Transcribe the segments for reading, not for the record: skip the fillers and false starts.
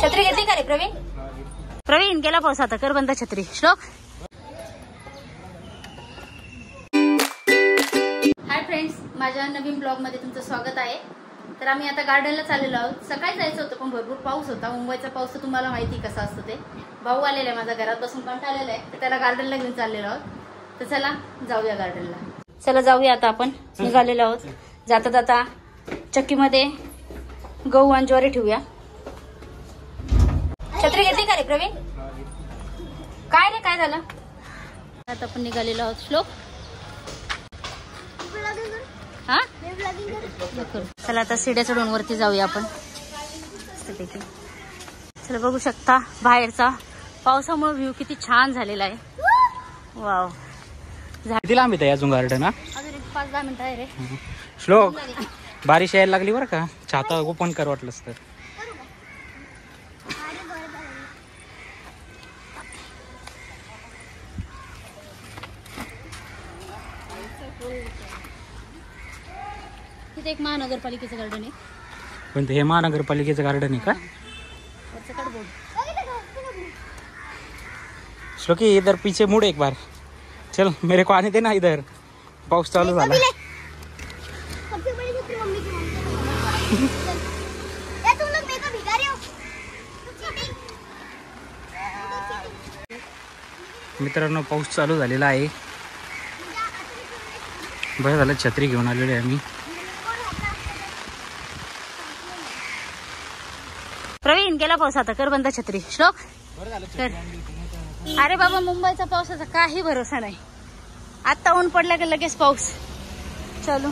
छत्री घेतली का रे प्रवीण? प्रवीण गेला पाऊस आता, कर बंद छत्री. श्लोक. हाय फ्रेंड्स, माझ्या नवीन ब्लॉग मध्ये तुमचं स्वागत आहे. तर आम्ही आता गार्डनला चाललेलो आहोत. सकाळी जायचं होतं पण भरपूर पाऊस होता. मुंबईचा पाऊस तर तुम्हाला माहिती कसा असतो ते. भाऊ आलेला आहे माझा, घरात बसून कंटाळलेला आहे, तर त्याला गार्डनला घेऊन चाललेलो आहोत. तर चला जाऊया गार्डनला. चला जाऊया आता. आपण निघालेलो आहोत. जाता जाता चक्कीमध्ये गहू आणि ज्वारी ठेवूया. छत्री घेतली का रे प्रवीण? काय रे, काय झालं? आता आपण निघालेलो आहोत. श्लोक. हा चला आता सीड्या चढून वरती जाऊया आपण. चला बघू शकता बाहेरचा पावसामुळे व्ह्यू किती छान झालेला आहे. वाव. किती लांब येते अजून गार्डन? अजून 5-10 मिनिटं आहे रे. श्लोक, बारिश यायला लागली बरं का. छाता ओपन कर वाटलंस तर. तिथे एक महानगरपालिकेचं गार्डन आहे. पण हे महानगरपालिकेचं गार्डन आहे का? श्लोकी इधर पीछे मुड़ एक बार. चल मेरे को आने देना इधर. पाऊस चालू झाला. मित्रांनो पाऊस चालू झालेला आहे. बरं झालं छत्री घेऊन आलेलो आहे आम्ही. प्रवीण गेला पाऊस आता, कर बंद छत्री. श्लोक कर. अरे बाबा, मुंबईचा पावसाचा काही भरोसा नाही. आता ऊन पडला की लगेच पाऊस चालू.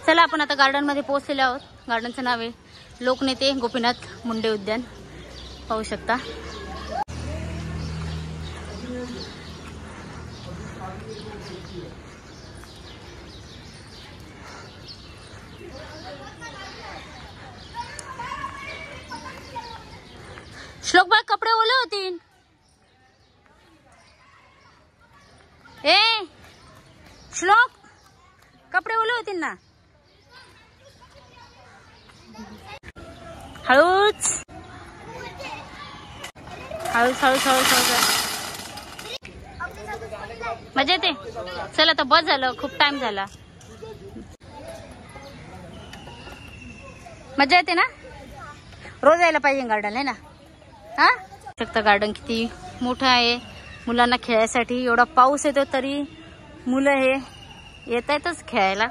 चला आपण आता गार्डन मध्ये पोहोचलेलो आहोत. गार्डनचं नाव आहे लोकनेते गोपीनाथ मुंडे उद्यान. पाहू शकता. श्लोक बाळ, कपडे ओले होतील. ए श्लोक, कपडे ओले होतील ना. हळूच हळूच हळूच हळूच हळूच. मजा येते. चल आता बस झालं, खूप टाइम झाला. मजा येते ना. रोज यायला पाहिजे गार्डन आहे ना. हा शकता गार्डन किती मोठं आहे. मुलांना खेळायसाठी. एवढा पाऊस येतो तरी मुलं हे येत आहेतच खेळायला.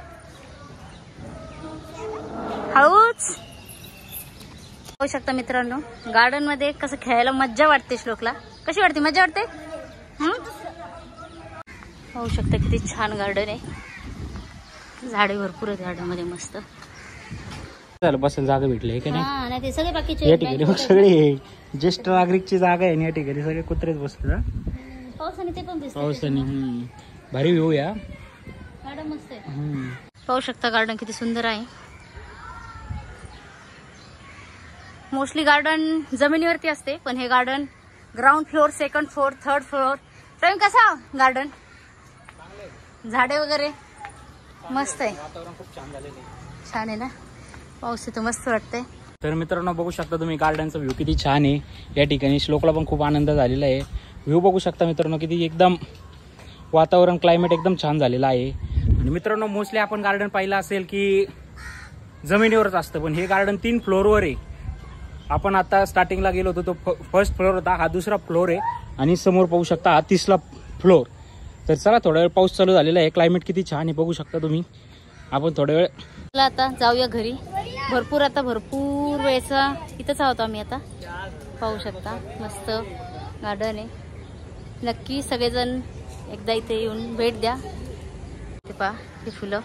हळूच. पाहू शकता मित्रांनो गार्डन मध्ये कसं खेळायला मज्जा वाटते. श्लोकला कशी वाटते? मज्जा वाटते. पाहू शकता किती छान गार्डन आहे. झाडे भरपूर आहेत गार्डन मध्ये. मस्त झालं बसायला जागा भेटली की नाही. ते सगळे बाकीचे या ठिकाणी सगळे ज्येष्ठ नागरिकची जागा आहे. या ठिकाणी सगळे कुत्रेच बसले. पावसाने ते पण दिसते. पावसाने भारी व्ह्यू या. गार्डन मस्त आहे. पाहू शकता गार्डन किती सुंदर आहे. मोस्टली गार्डन जमिनीवरती असते, पण हे garden ground floor, second floor, third floor. प्रेम कसा गार्डन? झाडे वगैरे मस्त आहे. खूप छान झालेलं आहे. छान आहे ना. पाऊस येतो, मस्त वाटतंय. तर मित्रांनो बघू शकता तुम्ही गार्डनचा व्ह्यू किती छान आहे. या ठिकाणी श्लोकला पण खूप आनंद झालेला आहे. व्ह्यू बघू शकता मित्रांनो किती एकदम वातावरण, क्लायमेट एकदम छान झालेलं आहे. आणि मित्रांनो मोस्टली आपण गार्डन पाहिलं असेल की जमिनीवरच असतं, पण हे गार्डन 3 फ्लोअरवर आहे. आपण आता स्टार्टिंगला गेलो होतो तो फर्स्ट फ्लोअर होता. हा दुसरा फ्लोअर आहे आणि समोर पाहू शकता हा 3रा फ्लोअर. तर चला थोडा वेळ पाऊस चालू झालेला आहे. क्लायमेट किती छान आहे बघू शकता तुम्ही. आपण थोडा वेळ आता जाऊया घरी. भरपूर वेळचा इथंच आहोत आम्ही आता. पाहू शकता मस्त गार्डन आहे. नक्की सगळेजण एकदा इथे येऊन भेट द्या. ते पहा हे फुलं.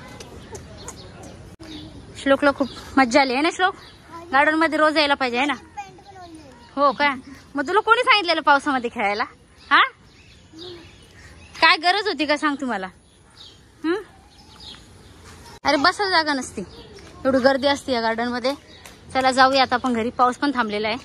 श्लोकला खूप मज्जा आली आहे ना. श्लोक गार्डन मध्ये रोज यायला पाहिजे आहे ना. हो का? मग तुला कोणी सांगितलेलं पावसामध्ये खेळायला? हा काय गरज होती का सांग तुम्हाला? अरे बसायला जागा नसती, एवढी गर्दी असते या गार्डन मध्ये. चला जाऊया आता आपण घरी. पाऊस पण थांबलेला आहे.